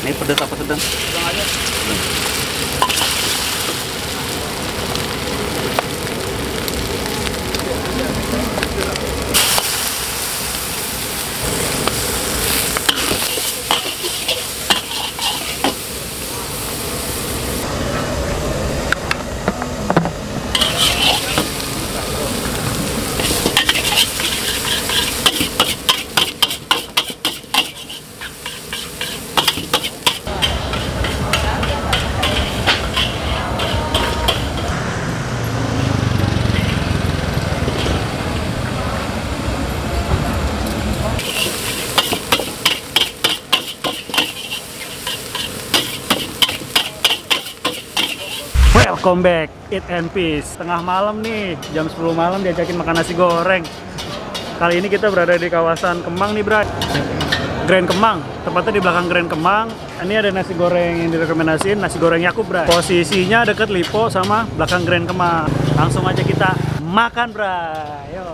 Ini pedas apa sedang? Sedang aja. Welcome back, Eat and Peace. Tengah malam nih, jam 10 malam diajakin makan nasi goreng. Kali ini kita berada di kawasan Kemang nih, Bray. Grand Kemang, tempatnya di belakang Grand Kemang. Ini ada nasi goreng yang direkomendasiin, nasi goreng Yakub, Bray. Posisinya deket Lipo sama belakang Grand Kemang. Langsung aja kita makan, Bray. Yo.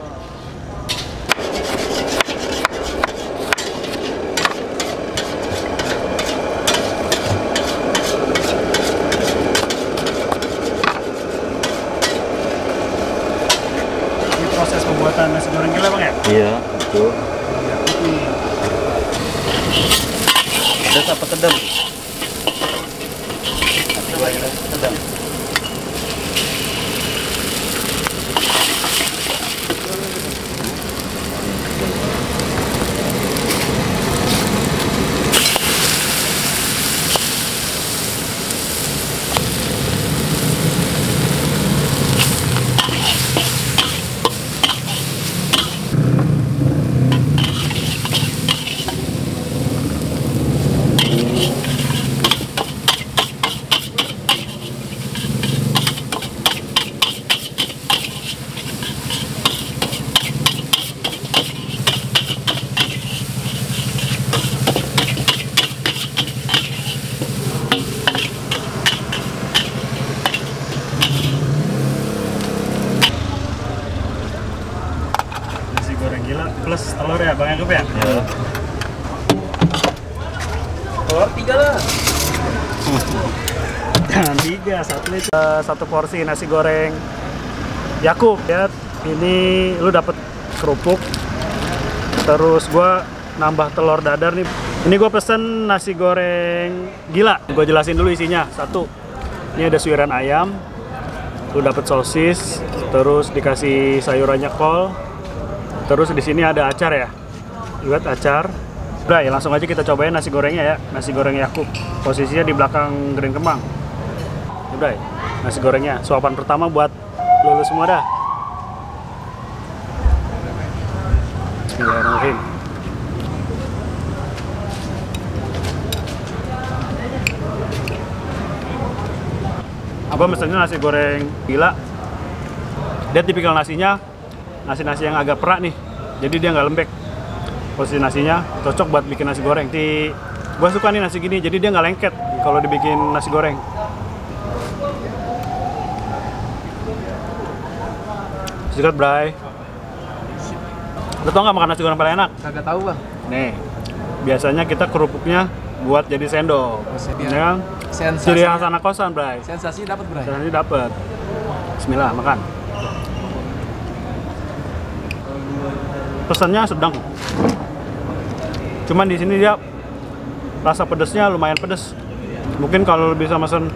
Proses pembuatan nasi goreng gila, Bang, ya? Iya, betul. Pedas apa sedang? Sedang. Goreng gila plus telur ya, Bang Yakub ya? Iya. Telur 3 lah. Jangan 3, satu porsi nasi goreng Yakub ya. Ini lu dapet kerupuk, terus gua nambah telur dadar nih. Ini gua pesen nasi goreng gila. Gua jelasin dulu isinya. Satu, ini ada suiran ayam, lu dapet sosis, terus dikasih sayurannya kol. Terus di sini ada acar ya, lihat acar. Bray, langsung aja kita cobain nasi gorengnya ya, nasi goreng Yakub. Posisinya di belakang Grand Kemang. Ini, Bray, nasi gorengnya. Suapan pertama buat lulus semua dah. Bismillahirrahmanirrahim. Apa mesennya nasi goreng gila. Dia tipikal nasinya nasi yang agak perak nih, jadi dia nggak lembek. Posisi nasinya cocok buat bikin nasi goreng. Gua suka nih nasi gini, jadi dia nggak lengket kalau dibikin nasi goreng. Sikat, Bray. Lo tau nggak makan nasi goreng paling enak? Kagak tahu, Bang. Nih, biasanya kita kerupuknya buat jadi sendok. Biar Ya kan? sensasi. Ciri khas anak kosan, Bray. Sensasi dapat, Bray. Sensasi dapet. Bismillah, makan. Pesannya sedang. Cuman di sini dia rasa pedesnya lumayan pedes. Mungkin kalau bisa mesen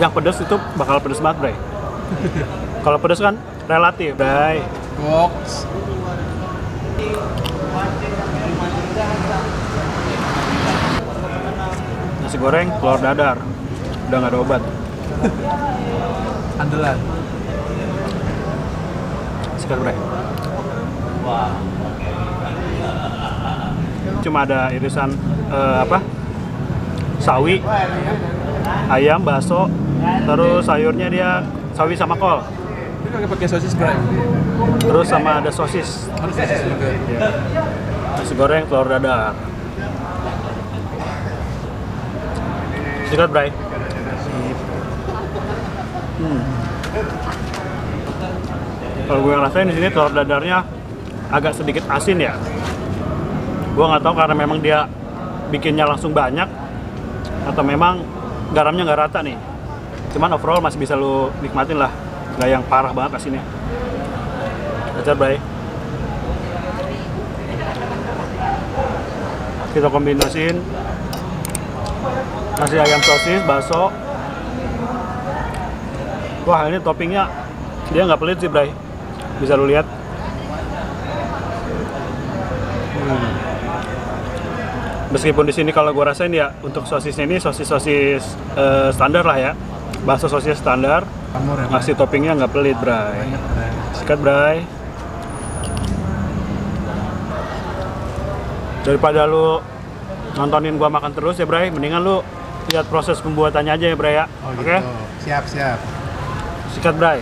yang pedes itu bakal pedes banget, Bray. Kalau pedes kan relatif, Bray. Box. Nasi goreng telur dadar. Udah nggak ada obat. Andalan. Sikat, Bray. Cuma ada irisan sawi, ayam, bakso, terus sayurnya dia sawi sama kol. Ini kagak pakai sosis, Bray. Terus sama ada sosis. Harus sosis juga. Ya. Nasi goreng telur dadar. Sikat, Bray. Kalau gue ngerasain di sini telur dadarnya agak sedikit asin ya. Gue nggak tahu karena memang dia bikinnya langsung banyak atau memang garamnya nggak rata nih. Cuman overall masih bisa lu nikmatin lah, nggak yang parah banget asinnya. Acar bray. Kita kombinasiin nasi ayam sosis, bakso. Wah, ini toppingnya dia nggak pelit sih bray, bisa lu lihat. Meskipun di sini kalau gue rasain ya untuk sosisnya ini sosis standar lah ya, bakso sosis standar. Amor ya, Ngasih toppingnya nggak pelit bray. Sikat bray. Daripada lu nontonin gua makan terus ya bray, mendingan lu lihat proses pembuatannya aja ya bray ya. Oh, Oke? gitu. Siap, siap. Sikat bray.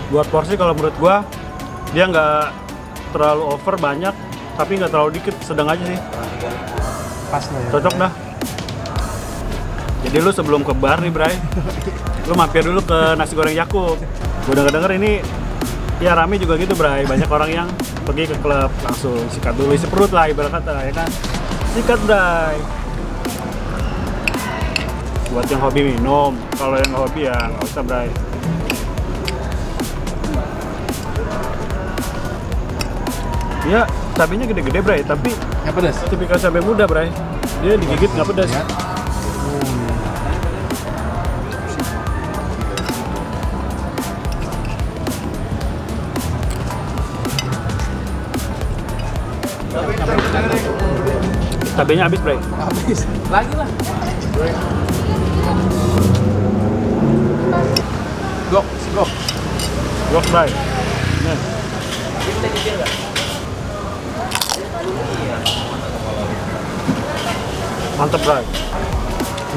Buat porsi kalau menurut gua dia nggak terlalu over banyak, tapi nggak terlalu dikit, sedang aja sih. Pas lah ya. Cocok dah. Jadi lu sebelum ke bar nih bray, lu mampir dulu ke nasi goreng Yakub. Gua denger ini ya rame juga gitu bray, banyak orang yang pergi ke klub langsung sikat dulu, isi perut lah ibarat kata ya kan. Sikat bray. Buat yang hobi minum, kalau yang nggak hobi ya nggak usah bray. Ya, cabenya gede-gede bray, tapi Yang pedas? tipikal cabai muda bray. Dia digigit nggak pedas. Ya. Cabenya habis bray. Habis. Lagi lah. Gok, gok. Gok bray. Nih. Mantep bray.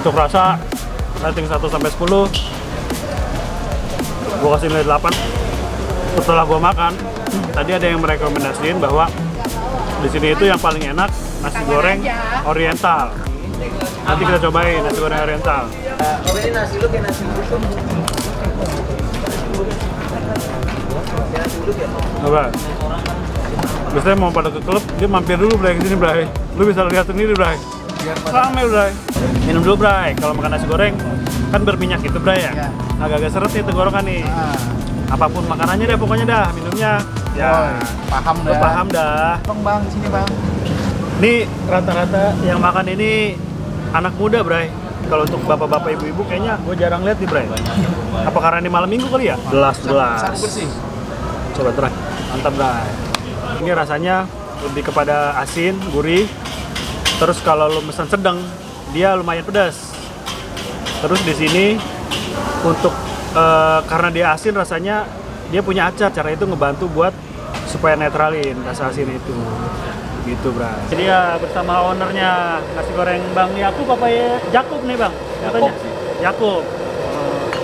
Untuk rasa rating 1 sampai 10 gua kasih nilai 8. Setelah gua makan, tadi ada yang merekomendasiin bahwa di sini itu yang paling enak nasi goreng oriental. Nanti kita cobain nasi goreng oriental. Oh, ini nasi lu kayak nasi uduk. Coba. Biasanya mau pada ke klub, dia mampir dulu bray ke sini bray. Lu bisa lihat sendiri bray. Rame bray. Minum dulu bray. Kalau makan nasi goreng kan berminyak gitu bray ya. Ya. Agak-agak seret nih tenggorokan nih. Ah. Apapun makanannya deh pokoknya dah, minumnya. Ya. Oh, paham Lu dah. paham dah. Bang, sini bang. Ini rata-rata yang makan ini anak muda bray. Kalau untuk bapak-bapak ibu-ibu kayaknya gue jarang lihat nih bray. Apa karena ini malam minggu kali ya? Gelas. Sapu bersih. Coba try. Mantap bray. Ini rasanya lebih kepada asin, gurih. Terus kalau lo pesan sedang, dia lumayan pedas. Terus di sini untuk karena dia asin rasanya dia punya acar. Cara itu ngebantu buat supaya netralin rasa asin itu. Gitu bray. Jadi ya bersama ownernya nasi goreng Bang Yakub apa ya? Jakub nih bang? Katanya. Yakub.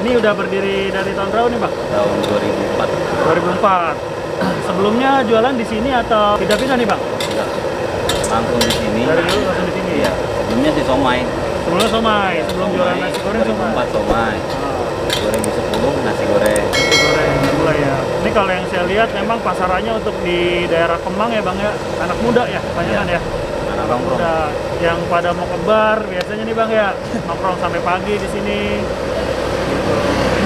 Ini udah berdiri dari tahun berapa nih bang? Tahun 2004. 2004. Sebelumnya jualan di sini atau pindah-pindah nih Bang? Enggak. Langsung di sini. Dari dulu langsung di sini. Iya. Sebelumnya sih somai. Sebelumnya somai, sebelum jualan nasi goreng somai. 2004 somai. 2010 nasi goreng. Nasi goreng mulai ya. Ini kalau yang saya lihat memang pasarannya untuk di daerah Kemang ya Bang ya, anak muda ya, kebanyakan ya. Anak nongkrong. Udah yang pada mau ke bar biasanya nih Bang ya, nongkrong sampai pagi di sini. Gitu.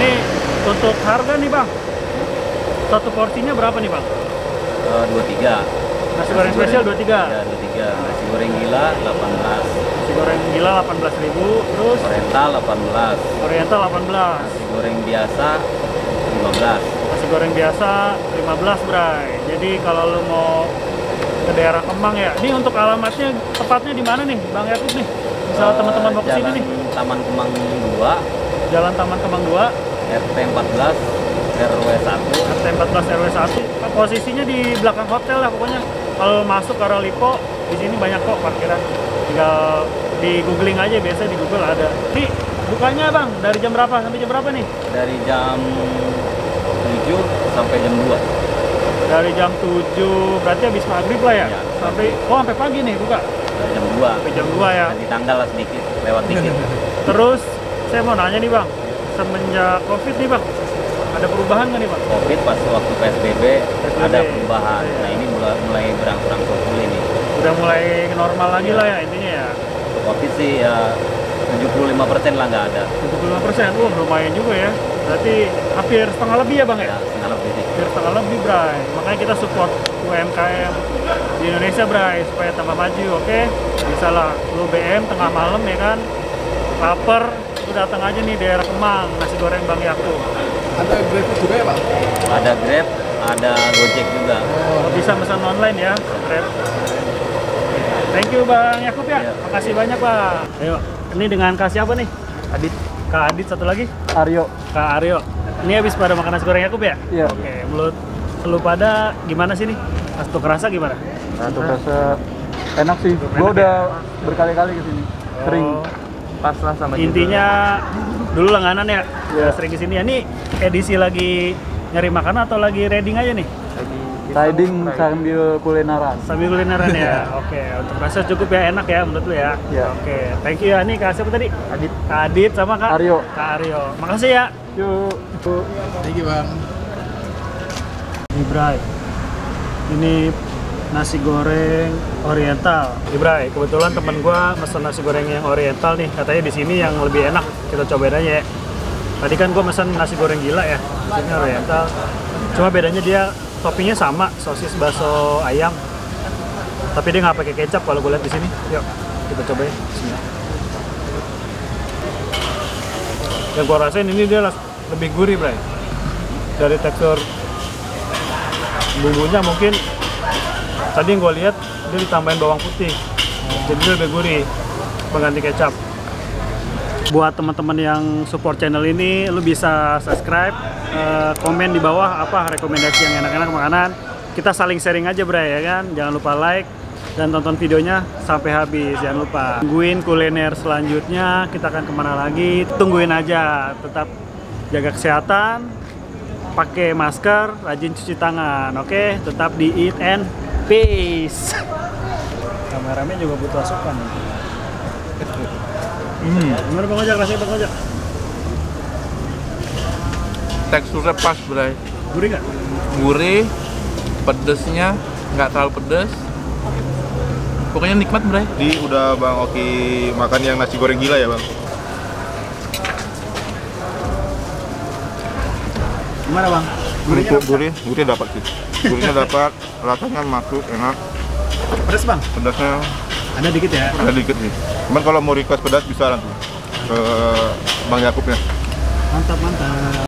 Ini untuk harga nih Bang. Satu porsinya berapa nih Bang? 23. Nasi goreng spesial 23. Ya, 23. Nasi goreng gila 18. Nasi goreng gila 18.000, terus Oriental 18. Oriental 18. Nasi goreng biasa 15. Nasi goreng biasa 15 Bray. Jadi kalau lu mau ke daerah Kemang ya. Ini untuk alamatnya tepatnya di mana nih Bang Yakub nih? Misal teman-teman mau ke sini nih. Taman Kemang 2, Jalan Taman Kemang 2, RT 14, RW 1. RT 14 RW 1. Posisinya di belakang hotel lah pokoknya. Kalau masuk ke arah Lipo, di sini banyak kok parkiran. Tinggal di googling aja, biasa di Google ada. Ini bukanya Bang dari jam berapa sampai jam berapa nih? Dari jam 7 sampai jam 2. Dari jam 7 berarti habis maghrib lah ya? Iya. Sampai pagi nih buka? Dari jam 2. Sampai jam 2 ya? Di tanggal lah sedikit, lewat dikit. Terus saya mau nanya nih Bang, semenjak Covid nih Bang, ada perubahan nggak nih Bang? Covid pas waktu PSBB ada perubahan. Iya. Nah ini mulai berangsur-angsur pulih nih. Udah mulai normal lagi lah ya intinya ya? Covid sih ya 75% lah nggak ada. 75%, wah lumayan juga ya. Berarti hampir setengah lebih ya Bang ya? Ya, setengah lebih sih. Hampir setengah lebih Bray. Makanya kita support UMKM di Indonesia Bray, supaya tambah maju, oke? Bisa lah, lu BM tengah malam ya kan? Laper, lu datang aja nih daerah Kemang, nasi goreng Bang Yakub. Ada Grab juga ya Bang? Ada Grab, ada Gojek juga. Bisa pesan online ya, Grab. Thank you Bang Yakub ya. Iya. Makasih banyak Bang. Ayo, ini dengan Kak siapa nih? Adit. Kak Adit satu lagi? Aryo. Kak Aryo. Ini habis pada makan nasi goreng Yakub ya? Iya. Oke, menurut lu pada gimana sih nih? Pas tuh kerasa gimana? Untuk rasa enak sih. Gue udah berkali-kali kesini. Sering. Pas lah sama Intinya dulu langganan ya? Iya. Udah sering kesini ya. Ini edisi lagi nyari makanan atau lagi reading aja nih? Riding sambil kulineran. Sambil kulineran ya? Oke, untuk rasa cukup ya, enak ya menurut lu ya? Iya. Oke, thank you ya. Nih Kak siapa tadi? Adit. Kak Adit sama Kak? Aryo. Kak Aryo. Makasih ya. Yuk. Thank you Bang. Ibrai, ini nasi goreng oriental. Ibrai, kebetulan temen gua mesen nasi goreng yang oriental nih. Katanya di sini yang lebih enak. Kita cobain aja ya. Tadi kan gua mesen nasi goreng gila ya. Ini oriental. Cuma bedanya dia toppingnya sama, sosis bakso ayam. Tapi dia nggak pakai kecap kalau gue lihat di sini. Yuk, kita cobain. Bismillah. Yang gua rasain ini dia lebih gurih, Bray. Dari tekstur bumbunya mungkin tadi yang gue lihat dia ditambahin bawang putih, jadi dia lebih gurih pengganti kecap. Buat teman-teman yang support channel ini, lu bisa subscribe, komen di bawah apa rekomendasi yang enak-enak makanan. Kita saling sharing aja Bray ya kan. Jangan lupa like dan tonton videonya sampai habis. Jangan lupa tungguin kuliner selanjutnya, kita akan kemana lagi, tungguin aja. Tetap jaga kesehatan, pakai masker, rajin cuci tangan, oke? Tetap di Eat and Peace. Kameramen juga butuh asupan. Gimana Bang Ojak? Rasanya Bang Ojak? Teksturnya pas Bray. Gurih nggak? Gurih, pedesnya nggak terlalu pedes. Pokoknya nikmat Bray. Jadi udah Bang Oki makan yang nasi goreng gila ya Bang? Gimana Bang? Gurihnya Untuk gurih dapat sih. Gurihnya dapat, rasanya masuk, enak. pedes Bang? Pedasnya Ada dikit ya? ada dikit nih. Cuman kalau mau request pedas bisa nanti ke Bang Yakubnya. Mantap, mantap.